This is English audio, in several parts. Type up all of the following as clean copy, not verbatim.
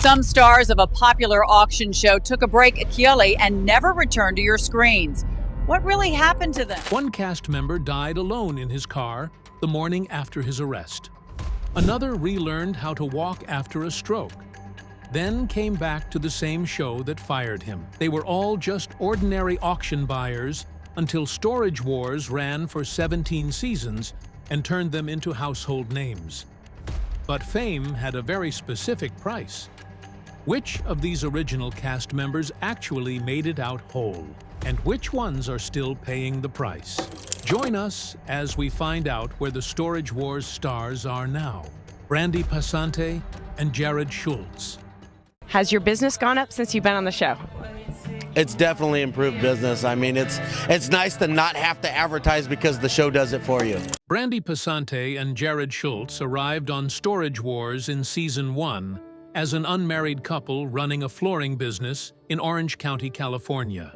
Some stars of a popular auction show took a break at Chiele and never returned to your screens. What really happened to them? One cast member died alone in his car the morning after his arrest. Another relearned how to walk after a stroke, then came back to the same show that fired him. They were all just ordinary auction buyers until Storage Wars ran for 17 seasons and turned them into household names. But fame had a very specific price. Which of these original cast members actually made it out whole? And which ones are still paying the price? Join us as we find out where the Storage Wars stars are now. Brandy Passante and Jared Schultz. Has your business gone up since you've been on the show? It's definitely improved business. I mean, it's nice to not have to advertise because the show does it for you. Brandy Passante and Jared Schultz arrived on Storage Wars in Season 1 as an unmarried couple running a flooring business in Orange County, California.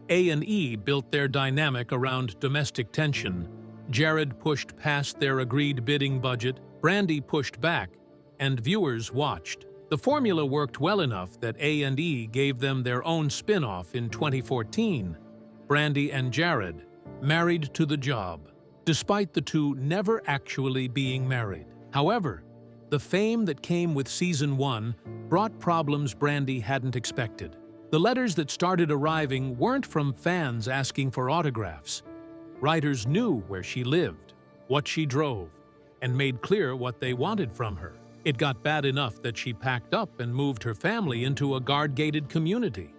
A&E built their dynamic around domestic tension. Jared pushed past their agreed bidding budget, Brandy pushed back, and viewers watched. The formula worked well enough that A&E gave them their own spin-off in 2014, Brandy and Jared, Married to the Job, despite the two never actually being married. However, the fame that came with Season 1 brought problems Brandy hadn't expected. The letters that started arriving weren't from fans asking for autographs. Writers knew where she lived, what she drove, and made clear what they wanted from her. It got bad enough that she packed up and moved her family into a guard-gated community.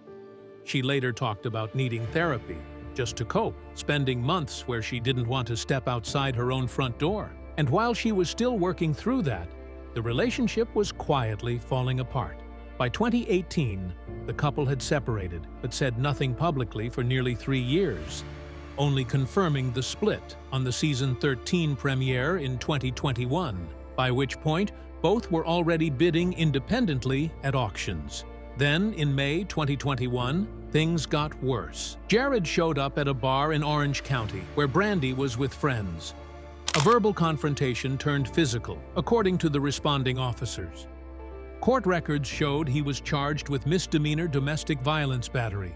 She later talked about needing therapy just to cope, spending months where she didn't want to step outside her own front door. And while she was still working through that, the relationship was quietly falling apart. By 2018, the couple had separated, but said nothing publicly for nearly 3 years, only confirming the split on the Season 13 premiere in 2021, by which point both were already bidding independently at auctions. Then, in May 2021, things got worse. Jared showed up at a bar in Orange County, where Brandy was with friends. A verbal confrontation turned physical, according to the responding officers. Court records showed he was charged with misdemeanor domestic violence battery.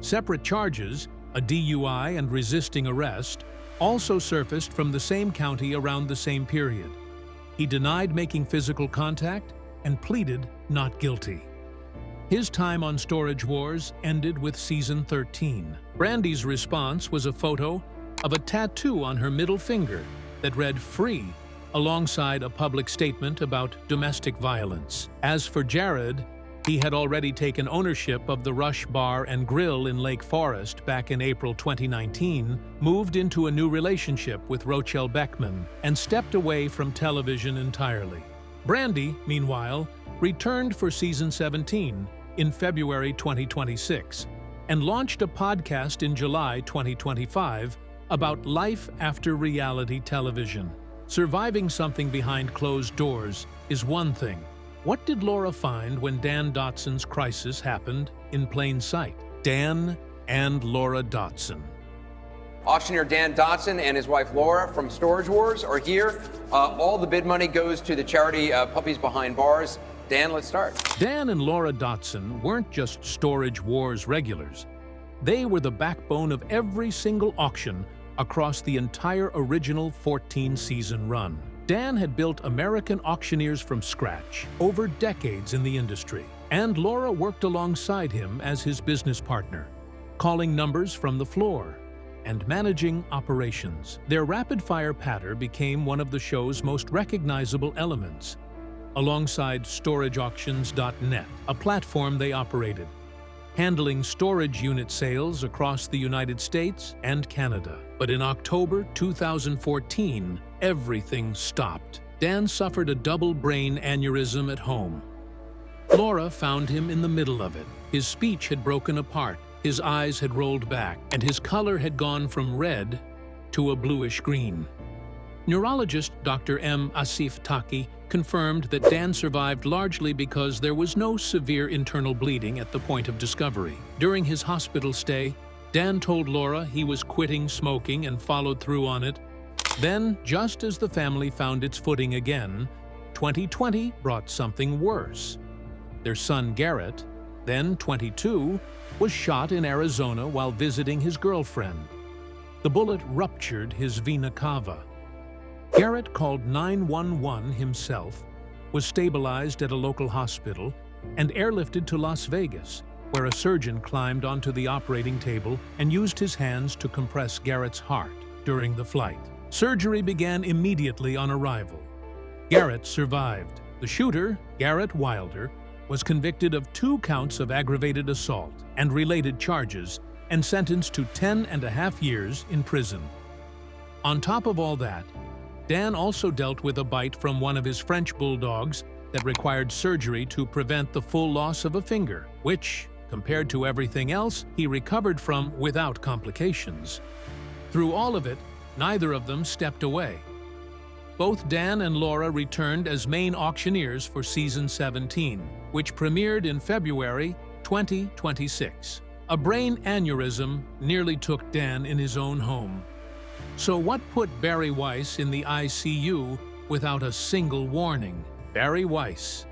Separate charges, a DUI and resisting arrest, also surfaced from the same county around the same period. He denied making physical contact and pleaded not guilty. His time on Storage Wars ended with Season 13. Brandy's response was a photo of a tattoo on her middle finger that read "Free," alongside a public statement about domestic violence. As for Jared, he had already taken ownership of the Rush Bar and Grill in Lake Forest back in April 2019, moved into a new relationship with Rochelle Beckman, and stepped away from television entirely. Brandy, meanwhile, returned for Season 17 in February 2026 and launched a podcast in July 2025 about life after reality television. Surviving something behind closed doors is one thing. What did Laura find when Dan Dotson's crisis happened in plain sight? Dan and Laura Dotson. Auctioneer Dan Dotson and his wife Laura from Storage Wars are here. All the bid money goes to the charity Puppies Behind Bars. Dan, let's start. Dan and Laura Dotson weren't just Storage Wars regulars. They were the backbone of every single auction across the entire original 14-season run. Dan had built American auctioneers from scratch, over decades in the industry, and Laura worked alongside him as his business partner, calling numbers from the floor and managing operations. Their rapid-fire patter became one of the show's most recognizable elements, alongside StorageAuctions.net, a platform they operated, handling storage unit sales across the United States and Canada. But in October 2014, everything stopped. Dan suffered a double brain aneurysm at home. Laura found him in the middle of it. His speech had broken apart, his eyes had rolled back, and his color had gone from red to a bluish green. Neurologist Dr. M. Asif Taki confirmed that Dan survived largely because there was no severe internal bleeding at the point of discovery. During his hospital stay, Dan told Laura he was quitting smoking and followed through on it. Then, just as the family found its footing again, 2020 brought something worse. Their son Garrett, then 22, was shot in Arizona while visiting his girlfriend. The bullet ruptured his vena cava. Garrett called 911 himself, was stabilized at a local hospital, and airlifted to Las Vegas, where a surgeon climbed onto the operating table and used his hands to compress Garrett's heart during the flight. Surgery began immediately on arrival. Garrett survived. The shooter, Garrett Wilder, was convicted of 2 counts of aggravated assault and related charges and sentenced to 10.5 years in prison. On top of all that, Dan also dealt with a bite from one of his French bulldogs that required surgery to prevent the full loss of a finger, which, compared to everything else, he recovered from without complications. Through all of it, neither of them stepped away. Both Dan and Laura returned as main auctioneers for season 17, which premiered in February 2026. A brain aneurysm nearly took Dan in his own home. So what put Barry Weiss in the ICU without a single warning? Barry Weiss.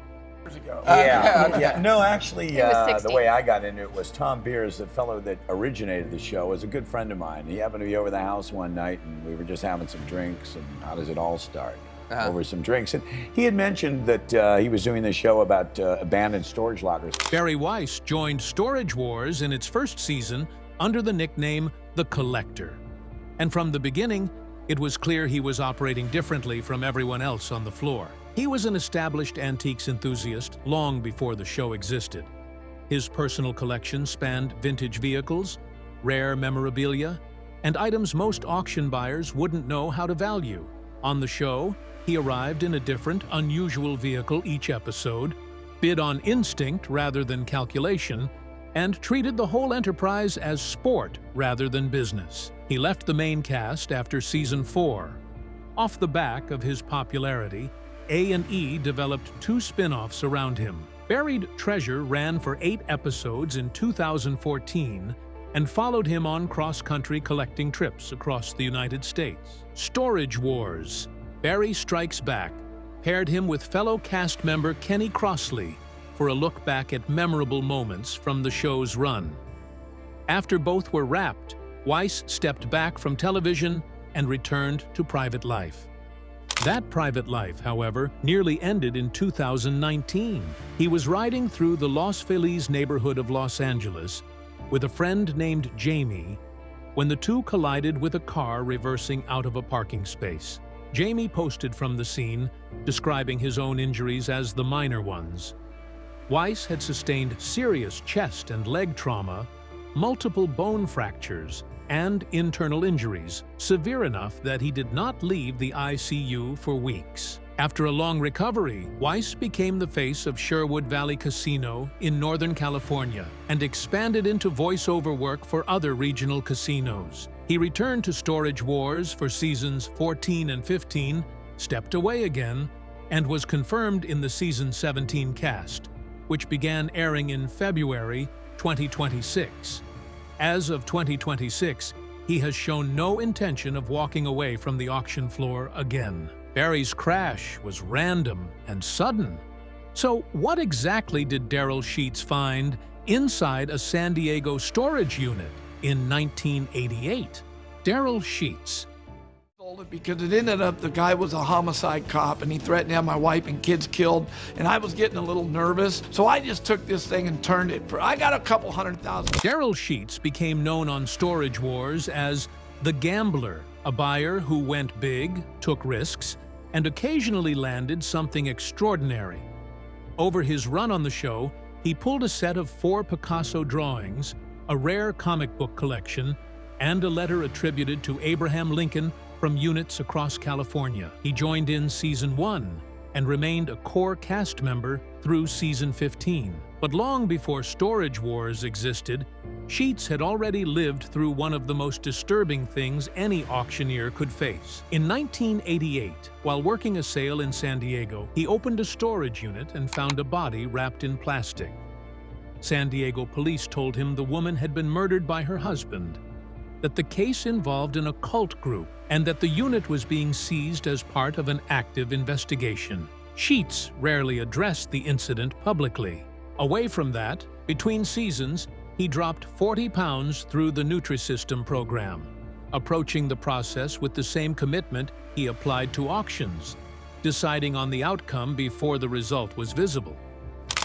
Yeah. No, actually, was 60. the way I got into it was Tom Beers, the fellow that originated the show, was a good friend of mine. He happened to be over the house one night, and we were just having some drinks, and how does it all start? Over some drinks. And he had mentioned that he was doing this show about abandoned storage lockers. Barry Weiss joined Storage Wars in its first season under the nickname The Collector. And from the beginning, it was clear he was operating differently from everyone else on the floor. He was an established antiques enthusiast long before the show existed. His personal collection spanned vintage vehicles, rare memorabilia, and items most auction buyers wouldn't know how to value. On the show, he arrived in a different, unusual vehicle each episode, bid on instinct rather than calculation, and treated the whole enterprise as sport rather than business. He left the main cast after season 4. Off the back of his popularity, A&E developed 2 spin-offs around him. Buried Treasure ran for 8 episodes in 2014 and followed him on cross-country collecting trips across the United States. Storage Wars, Barry Strikes Back, paired him with fellow cast member Kenny Crossley for a look back at memorable moments from the show's run. After both were wrapped, Weiss stepped back from television and returned to private life. That private life, however, nearly ended in 2019. He was riding through the Los Feliz neighborhood of Los Angeles with a friend named Jamie when the two collided with a car reversing out of a parking space. Jamie posted from the scene, describing his own injuries as the minor ones. Weiss had sustained serious chest and leg trauma, multiple bone fractures, and internal injuries, severe enough that he did not leave the ICU for weeks. After a long recovery, Weiss became the face of Sherwood Valley Casino in Northern California and expanded into voiceover work for other regional casinos. He returned to Storage Wars for seasons 14 and 15, stepped away again, and was confirmed in the season 17 cast, which began airing in February 2026. As of 2026, he has shown no intention of walking away from the auction floor again. Barry's crash was random and sudden. So what exactly did Daryl Sheets find inside a San Diego storage unit in 1988? Daryl Sheets. Because it ended up the guy was a homicide cop and he threatened to have my wife and kids killed, and I was getting a little nervous, so I just took this thing and turned it for, I got a couple $100,000. Daryl Sheets became known on Storage Wars as the Gambler, a buyer who went big, took risks, and occasionally landed something extraordinary. Over his run on the show, he pulled a set of 4 Picasso drawings, a rare comic book collection, and a letter attributed to Abraham Lincoln from units across California. He joined in season 1 and remained a core cast member through season 15. But long before Storage Wars existed, Sheets had already lived through one of the most disturbing things any auctioneer could face. In 1988, while working a sale in San Diego, he opened a storage unit and found a body wrapped in plastic. San Diego police told him the woman had been murdered by her husband, that the case involved an occult group, and that the unit was being seized as part of an active investigation. Sheets rarely addressed the incident publicly. Away from that, between seasons, he dropped 40 pounds through the Nutrisystem program, approaching the process with the same commitment he applied to auctions, deciding on the outcome before the result was visible.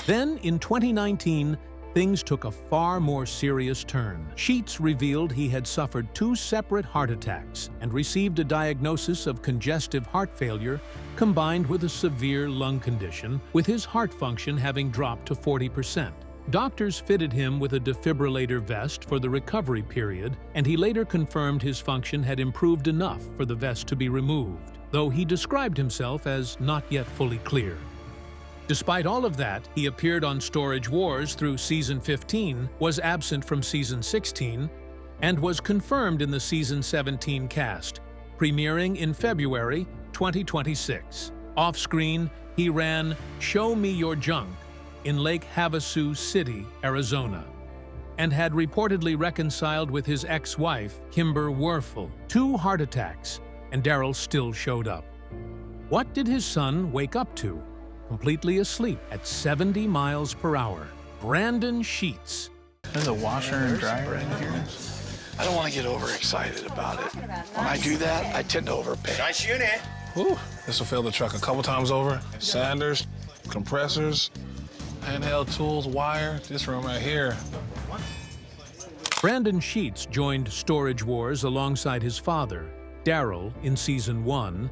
Then, in 2019, things took a far more serious turn. Sheets revealed he had suffered 2 separate heart attacks and received a diagnosis of congestive heart failure combined with a severe lung condition, with his heart function having dropped to 40%. Doctors fitted him with a defibrillator vest for the recovery period, and he later confirmed his function had improved enough for the vest to be removed, though he described himself as not yet fully clear. Despite all of that, he appeared on Storage Wars through Season 15, was absent from Season 16, and was confirmed in the Season 17 cast, premiering in February 2026. Off-screen, he ran Show Me Your Junk in Lake Havasu City, Arizona, and had reportedly reconciled with his ex-wife, Kimber Werfel. 2 heart attacks, and Daryl still showed up. What did his son wake up to? Completely asleep at 70 miles per hour. Brandon Sheets. There's a washer and dryer in here. I don't want to get overexcited about it. When I do that, I tend to overpay. Nice unit. Whew, this will fill the truck a couple times over. Sanders, compressors, handheld tools, wire, this room right here. Brandon Sheets joined Storage Wars alongside his father, Daryl, in Season 1,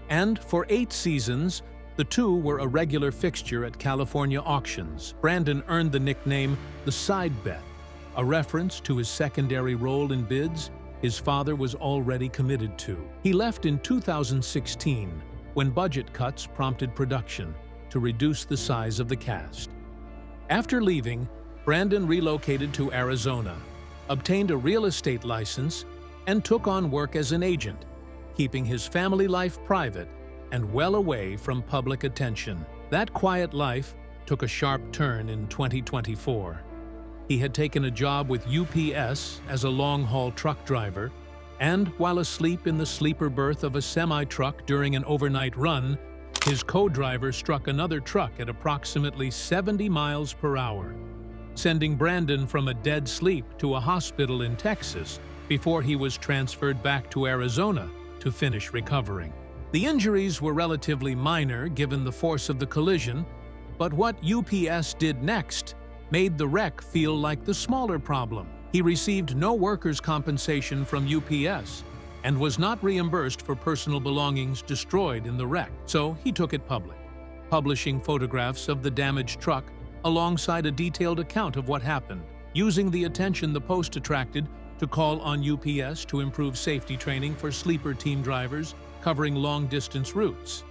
and for 8 seasons, the two were a regular fixture at California auctions. Brandon earned the nickname the Side Bet, a reference to his secondary role in bids his father was already committed to. He left in 2016 when budget cuts prompted production to reduce the size of the cast. After leaving, Brandon relocated to Arizona, obtained a real estate license, and took on work as an agent, keeping his family life private and well away from public attention. That quiet life took a sharp turn in 2024. He had taken a job with UPS as a long-haul truck driver, and while asleep in the sleeper berth of a semi-truck during an overnight run, his co-driver struck another truck at approximately 70 miles per hour, sending Brandon from a dead sleep to a hospital in Texas before he was transferred back to Arizona to finish recovering. The injuries were relatively minor given the force of the collision, but what UPS did next made the wreck feel like the smaller problem. He received no workers' compensation from UPS and was not reimbursed for personal belongings destroyed in the wreck, so he took it public, publishing photographs of the damaged truck alongside a detailed account of what happened, using the attention the post attracted to call on UPS to improve safety training for sleeper team drivers covering long-distance routes.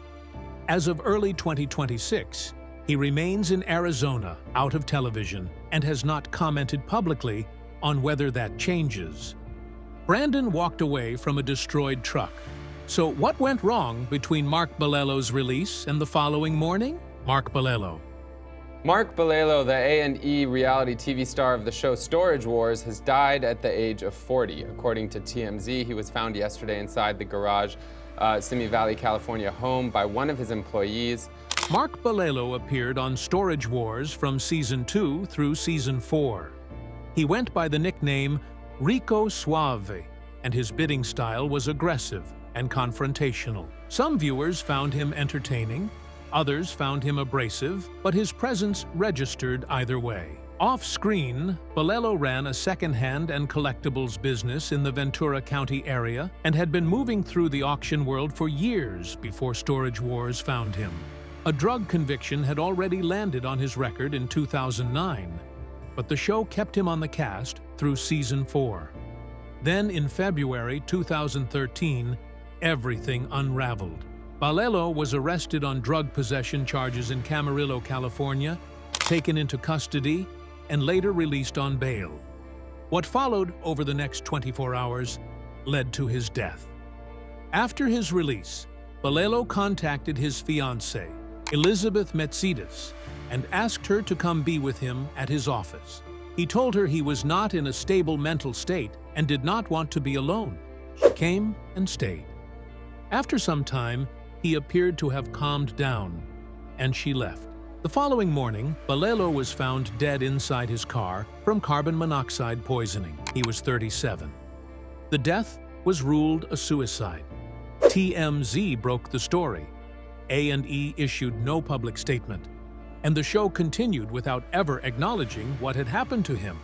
As of early 2026, he remains in Arizona, out of television, and has not commented publicly on whether that changes. Brandon walked away from a destroyed truck. So what went wrong between Mark Balello's release and the following morning? Mark Balello. Mark Balello, the A&E reality TV star of the show Storage Wars, has died at the age of 40. According to TMZ, he was found yesterday inside the garage, Simi Valley, California home by one of his employees. Mark Balello appeared on Storage Wars from Season 2 through Season 4. He went by the nickname Rico Suave, and his bidding style was aggressive and confrontational. Some viewers found him entertaining, others found him abrasive, but his presence registered either way. Off-screen, Balello ran a second-hand and collectibles business in the Ventura County area and had been moving through the auction world for years before Storage Wars found him. A drug conviction had already landed on his record in 2009, but the show kept him on the cast through Season 4. Then in February 2013, everything unraveled. Balello was arrested on drug possession charges in Camarillo, California, taken into custody, and later released on bail. What followed over the next 24 hours led to his death. After his release, Balello contacted his fiancée, Elizabeth Metzidas, and asked her to come be with him at his office. He told her he was not in a stable mental state and did not want to be alone. She came and stayed. After some time, he appeared to have calmed down, and she left. The following morning, Bolelo was found dead inside his car from carbon monoxide poisoning. He was 37. The death was ruled a suicide. TMZ broke the story. A&E issued no public statement, and the show continued without ever acknowledging what had happened to him.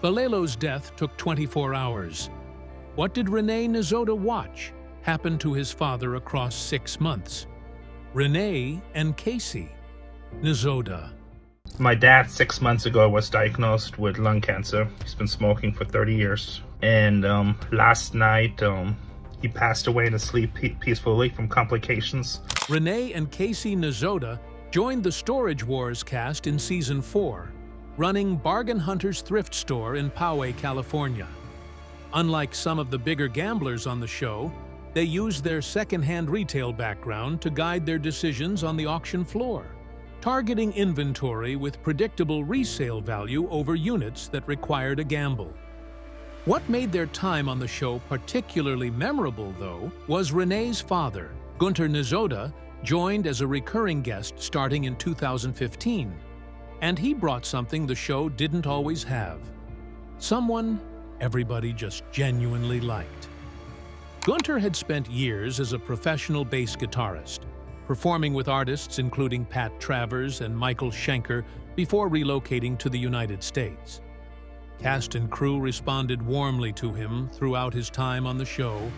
Bolelo's death took 24 hours. What did Renee Nizoda watch happen to his father across 6 months? Renee and Casey Nizoda. My dad 6 months ago was diagnosed with lung cancer. He's been smoking for 30 years. And last night, he passed away in his sleep peacefully from complications. Renee and Casey Nizoda joined the Storage Wars cast in Season 4, running Bargain Hunter's thrift store in Poway, California. Unlike some of the bigger gamblers on the show, they used their second-hand retail background to guide their decisions on the auction floor, targeting inventory with predictable resale value over units that required a gamble. What made their time on the show particularly memorable, though, was Renee's father. Gunter Nizoda joined as a recurring guest starting in 2015, and he brought something the show didn't always have. Someone everybody just genuinely liked. Gunter had spent years as a professional bass guitarist, performing with artists including Pat Travers and Michael Schenker before relocating to the United States. Cast and crew responded warmly to him throughout his time on the show,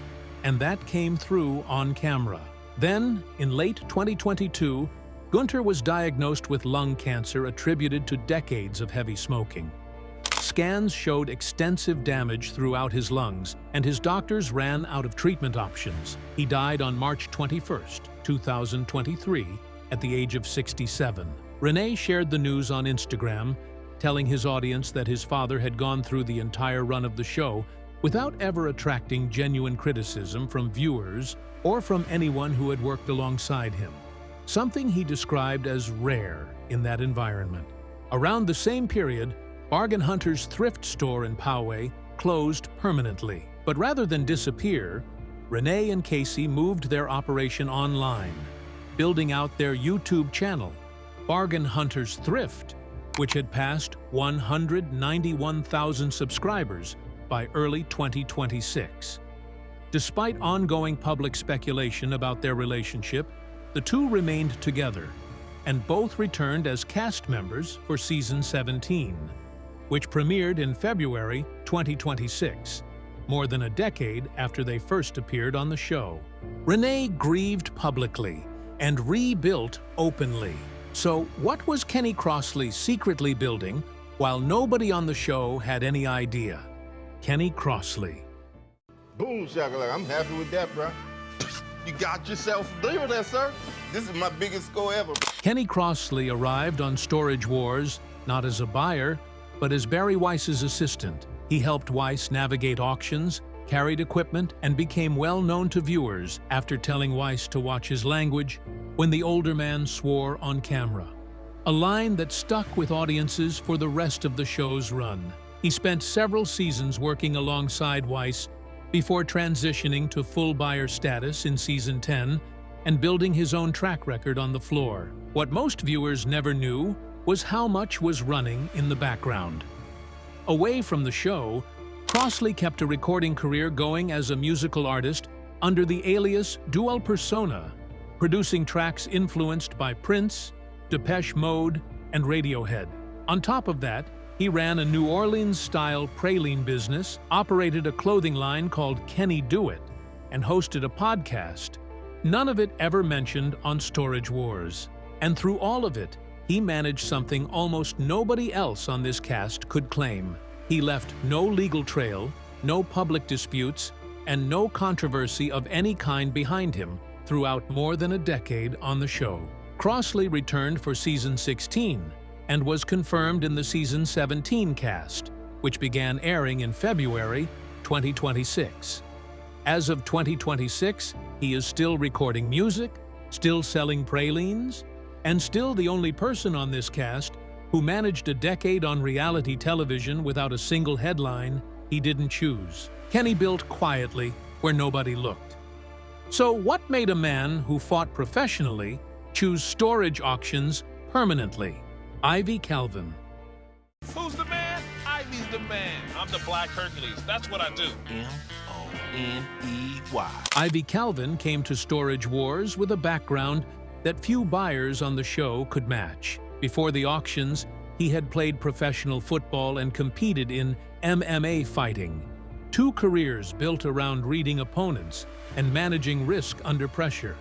and that came through on camera. Then, in late 2022, Gunter was diagnosed with lung cancer attributed to decades of heavy smoking. Scans showed extensive damage throughout his lungs, and his doctors ran out of treatment options. He died on March 21st, 2023, at the age of 67. Renee shared the news on Instagram, telling his audience that his father had gone through the entire run of the show without ever attracting genuine criticism from viewers or from anyone who had worked alongside him, something he described as rare in that environment. Around the same period, Bargain Hunter's thrift store in Poway closed permanently. But rather than disappear, Renee and Casey moved their operation online, building out their YouTube channel, Bargain Hunter's Thrift, which had passed 191,000 subscribers by early 2026. Despite ongoing public speculation about their relationship, the two remained together, and both returned as cast members for Season 17, which premiered in February 2026, more than a decade after they first appeared on the show. Renee grieved publicly and rebuilt openly. So what was Kenny Crossley secretly building while nobody on the show had any idea? Kenny Crossley. Boom, shakalaka. I'm happy with that, bro. You got yourself a deal there, sir. This is my biggest score ever. Kenny Crossley arrived on Storage Wars not as a buyer, but as Barry Weiss's assistant. He helped Weiss navigate auctions, carried equipment, and became well known to viewers after telling Weiss to watch his language when the older man swore on camera, a line that stuck with audiences for the rest of the show's run. He spent several seasons working alongside Weiss before transitioning to full buyer status in Season 10 and building his own track record on the floor. What most viewers never knew was how much was running in the background. Away from the show, Crossley kept a recording career going as a musical artist under the alias Dual Persona, producing tracks influenced by Prince, Depeche Mode, and Radiohead. On top of that, he ran a New Orleans-style praline business, operated a clothing line called Kenny Do It, and hosted a podcast, none of it ever mentioned on Storage Wars. And through all of it, he managed something almost nobody else on this cast could claim. He left no legal trail, no public disputes, and no controversy of any kind behind him throughout more than a decade on the show. Crossley returned for Season 16 and was confirmed in the Season 17 cast, which began airing in February 2026. As of 2026, he is still recording music, still selling pralines, and still the only person on this cast who managed a decade on reality television without a single headline he didn't choose. Kenny built quietly where nobody looked. So what made a man who fought professionally choose storage auctions permanently. Ivy Calvin. Who's the man? Ivy's the man. I'm the Black Hercules. That's what I do. M-O-N-E-Y. Ivy Calvin came to Storage Wars with a background that few buyers on the show could match. Before the auctions, he had played professional football and competed in MMA fighting. 2 careers built around reading opponents and managing risk under pressure.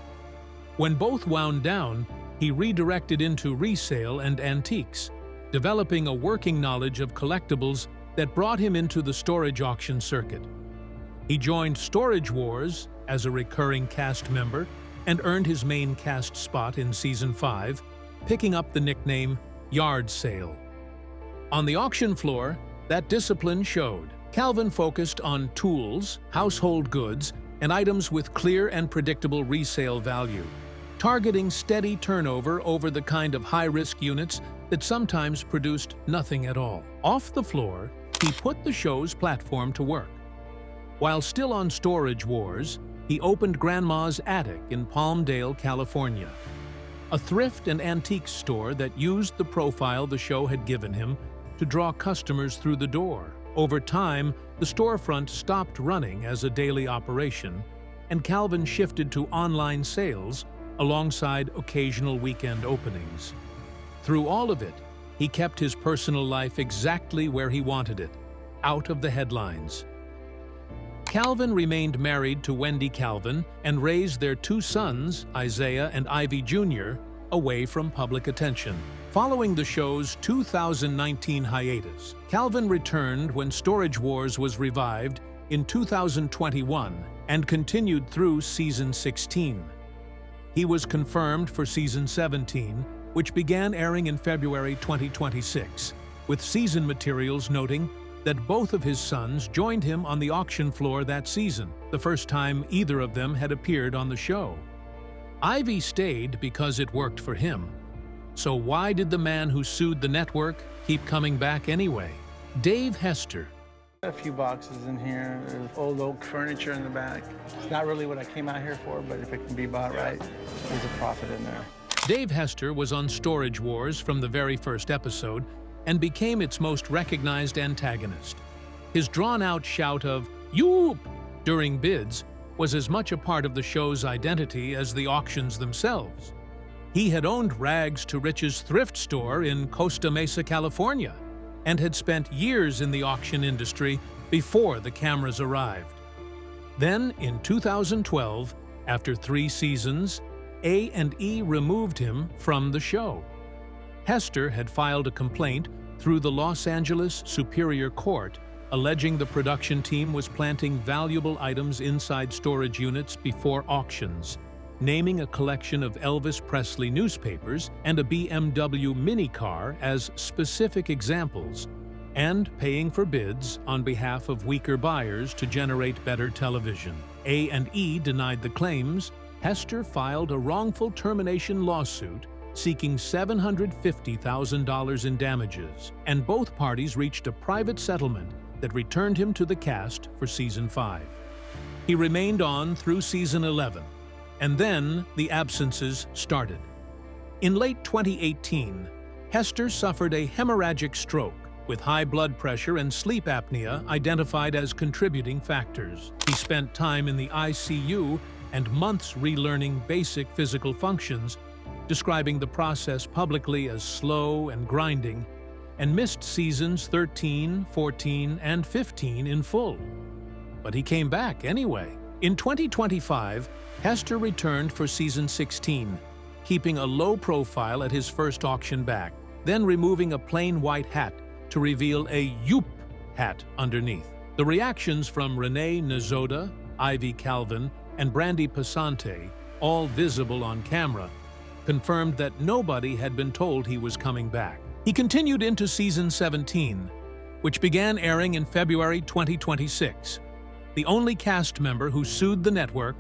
When both wound down, he redirected into resale and antiques, developing a working knowledge of collectibles that brought him into the storage auction circuit. He joined Storage Wars as a recurring cast member and earned his main cast spot in Season 5, picking up the nickname Yard Sale. On the auction floor, that discipline showed. Calvin focused on tools, household goods, and items with clear and predictable resale value, targeting steady turnover over the kind of high-risk units that sometimes produced nothing at all. Off the floor, he put the show's platform to work. While still on Storage Wars, he opened Grandma's Attic in Palmdale, California, a thrift and antique store that used the profile the show had given him to draw customers through the door. Over time, the storefront stopped running as a daily operation, and Calvin shifted to online sales alongside occasional weekend openings. Through all of it, he kept his personal life exactly where he wanted it, out of the headlines. Calvin remained married to Wendy Calvin and raised their 2 sons, Isaiah and Ivy Jr., away from public attention. Following the show's 2019 hiatus, Calvin returned when Storage Wars was revived in 2021 and continued through Season 16. He was confirmed for Season 17, which began airing in February 2026, with season materials noting that both of his sons joined him on the auction floor that season, the first time either of them had appeared on the show. Ivy stayed because it worked for him. So why did the man who sued the network keep coming back anyway? Dave Hester. A few boxes in here. There's old oak furniture in the back. It's not really what I came out here for, but if it can be bought right, there's a profit in there. Dave Hester was on Storage Wars from the very first episode and became its most recognized antagonist. His drawn-out shout of "Yoop!" during bids was as much a part of the show's identity as the auctions themselves. He had owned Rags to Riches thrift store in Costa Mesa, California, and had spent years in the auction industry before the cameras arrived. Then, in 2012, after 3 seasons, A&E removed him from the show. Hester had filed a complaint through the Los Angeles Superior Court, alleging the production team was planting valuable items inside storage units before auctions, naming a collection of Elvis Presley newspapers and a BMW minicar as specific examples, and paying for bids on behalf of weaker buyers to generate better television. A&E denied the claims. Hester filed a wrongful termination lawsuit seeking $750,000 in damages, and both parties reached a private settlement that returned him to the cast for Season 5. He remained on through Season 11, and then the absences started. In late 2018, Hester suffered a hemorrhagic stroke, with high blood pressure and sleep apnea identified as contributing factors. He spent time in the ICU and months relearning basic physical functions, describing the process publicly as slow and grinding, and missed seasons 13, 14, and 15 in full. But he came back anyway. In 2025, Hester returned for Season 16, keeping a low profile at his first auction back, then removing a plain white hat to reveal a Yoop hat underneath. The reactions from Renee Nazoda, Ivy Calvin, and Brandy Passante, all visible on camera, confirmed that nobody had been told he was coming back. He continued into Season 17, which began airing in February 2026. The only cast member who sued the network,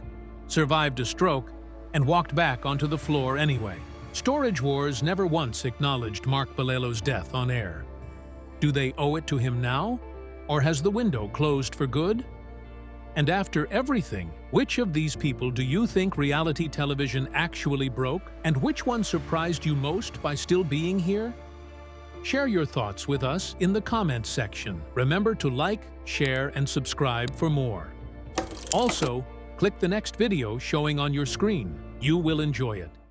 survived a stroke, and walked back onto the floor anyway. Storage Wars never once acknowledged Mark Balelo's death on air. Do they owe it to him now? Or has the window closed for good? And after everything, which of these people do you think reality television actually broke? And which one surprised you most by still being here? Share your thoughts with us in the comments section. Remember to like, share, and subscribe for more. Also, click the next video showing on your screen. You will enjoy it.